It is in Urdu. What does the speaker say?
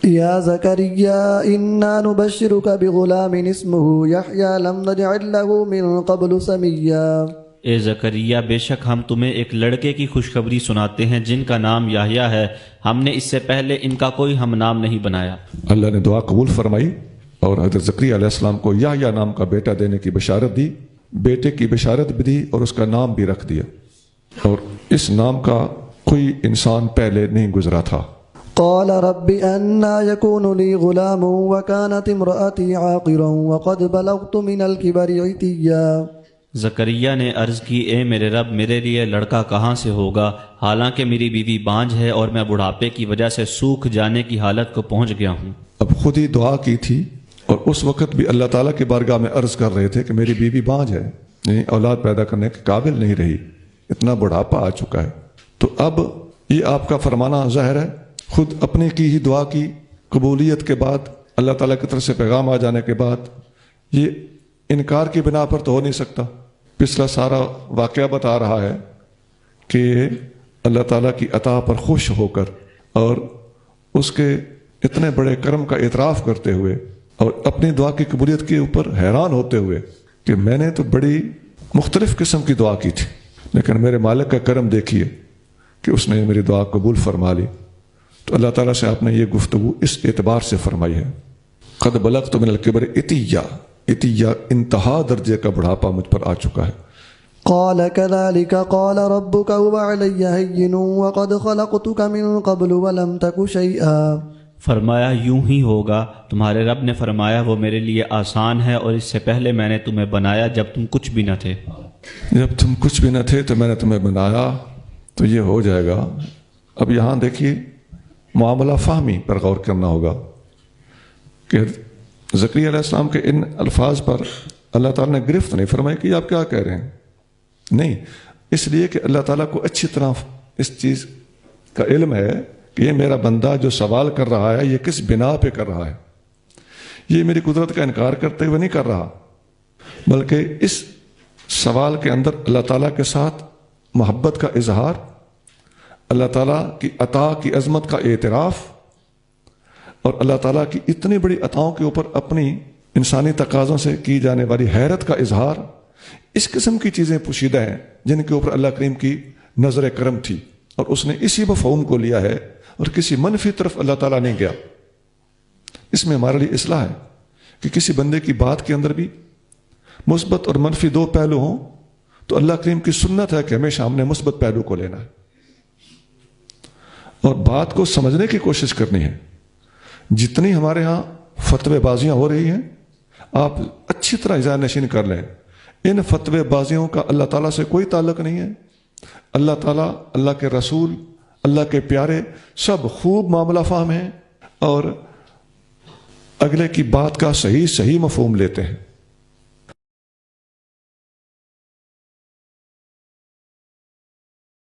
يا زكريا إنا نبشرك بغلام اسمه يحيى لم نجعل له من قبل سميا۔ اے زکریا، بے شک ہم تمہیں ایک لڑکے کی خوشخبری سناتے ہیں جن کا نام یحییٰ ہے، ہم نے اس سے پہلے ان کا کوئی ہم نام نہیں بنایا۔ اللہ نے دعا قبول فرمائی اور حضرت زکریا علیہ السلام کو یحییٰ نام کا بیٹا دینے کی بشارت دی، بیٹے کی بشارت بھی دی اور اس کا نام بھی رکھ دیا، اور اس نام کا کوئی انسان پہلے نہیں گزرا تھا۔ قال رب أنا يكون لي غلام وكانت امرأتي عاقرا وقد بلغت من الكبر عتيا۔ زکریا نے عرض کی، اے میرے رب، میرے لیے لڑکا کہاں سے ہوگا، حالانکہ میری بیوی بانجھ ہے اور میں بڑھاپے کی وجہ سے سوکھ جانے کی حالت کو پہنچ گیا ہوں۔ اب خود ہی دعا کی تھی اور اس وقت بھی اللہ تعالیٰ کی بارگاہ میں عرض کر رہے تھے کہ میری بیوی بانجھ ہے، یعنی اولاد پیدا کرنے کے قابل نہیں رہی، اتنا بڑھاپا آ چکا ہے۔ تو اب یہ آپ کا فرمانا ظاہر ہے، خود اپنے کی ہی دعا کی قبولیت کے بعد، اللہ تعالیٰ کی طرف سے پیغام آ جانے کے بعد یہ انکار کی بنا پر تو ہو نہیں سکتا۔ پچھلا سارا واقعہ بتا رہا ہے کہ اللہ تعالیٰ کی عطا پر خوش ہو کر اور اس کے اتنے بڑے کرم کا اعتراف کرتے ہوئے اور اپنی دعا کی قبولیت کے اوپر حیران ہوتے ہوئے کہ میں نے تو بڑی مختلف قسم کی دعا کی تھی، لیکن میرے مالک کا کرم دیکھیے کہ اس نے میری دعا قبول فرما لی۔ تو اللہ تعالیٰ سے آپ نے یہ گفتگو اس اعتبار سے فرمائی ہے، قد بلغت من الکبر عتیا، عتیا انتہا درجے کا بڑھاپا مجھ پر آ چکا ہے۔ قال كذلك قال ربك هو علي هين وقد خلقتك من قبل ولم تك شيئا۔ فرمایا، یوں ہی ہوگا، تمہارے رب نے فرمایا وہ میرے لیے آسان ہے، اور اس سے پہلے میں نے تمہیں بنایا جب تم کچھ بھی نہ تھے۔ جب تم کچھ بھی نہ تھے تو میں نے تمہیں بنایا، تو یہ ہو جائے گا۔ اب یہاں دیکھیے معاملہ فہمی پر غور کرنا ہوگا کہ زکریا علیہ السلام کے ان الفاظ پر اللہ تعالیٰ نے گرفت نہیں فرمائی کہ آپ کیا کہہ رہے ہیں، نہیں، اس لیے کہ اللہ تعالیٰ کو اچھی طرح اس چیز کا علم ہے کہ یہ میرا بندہ جو سوال کر رہا ہے یہ کس بنا پہ کر رہا ہے، یہ میری قدرت کا انکار کرتے ہوئے نہیں کر رہا، بلکہ اس سوال کے اندر اللہ تعالیٰ کے ساتھ محبت کا اظہار، اللہ تعالیٰ کی عطا کی عظمت کا اعتراف اور اللہ تعالیٰ کی اتنی بڑی عطاؤں کے اوپر اپنی انسانی تقاضوں سے کی جانے والی حیرت کا اظہار، اس قسم کی چیزیں پوشیدہ ہیں جن کے اوپر اللہ کریم کی نظر کرم تھی، اور اس نے اسی مفہوم کو لیا ہے اور کسی منفی طرف اللہ تعالیٰ نہیں گیا۔ اس میں ہمارے لیے اصلاح ہے کہ کسی بندے کی بات کے اندر بھی مثبت اور منفی دو پہلو ہوں تو اللہ کریم کی سنت ہے کہ ہمیشہ ہم نے مثبت پہلو کو لینا ہے اور بات کو سمجھنے کی کوشش کرنی ہے۔ جتنی ہمارے ہاں فتوے بازیاں ہو رہی ہیں، آپ اچھی طرح ذہن نشین کر لیں، ان فتوے بازیوں کا اللہ تعالیٰ سے کوئی تعلق نہیں ہے۔ اللہ تعالیٰ، اللہ کے رسول، اللہ کے پیارے سب خوب معاملہ فہم ہیں اور اگلے کی بات کا صحیح مفہوم لیتے ہیں۔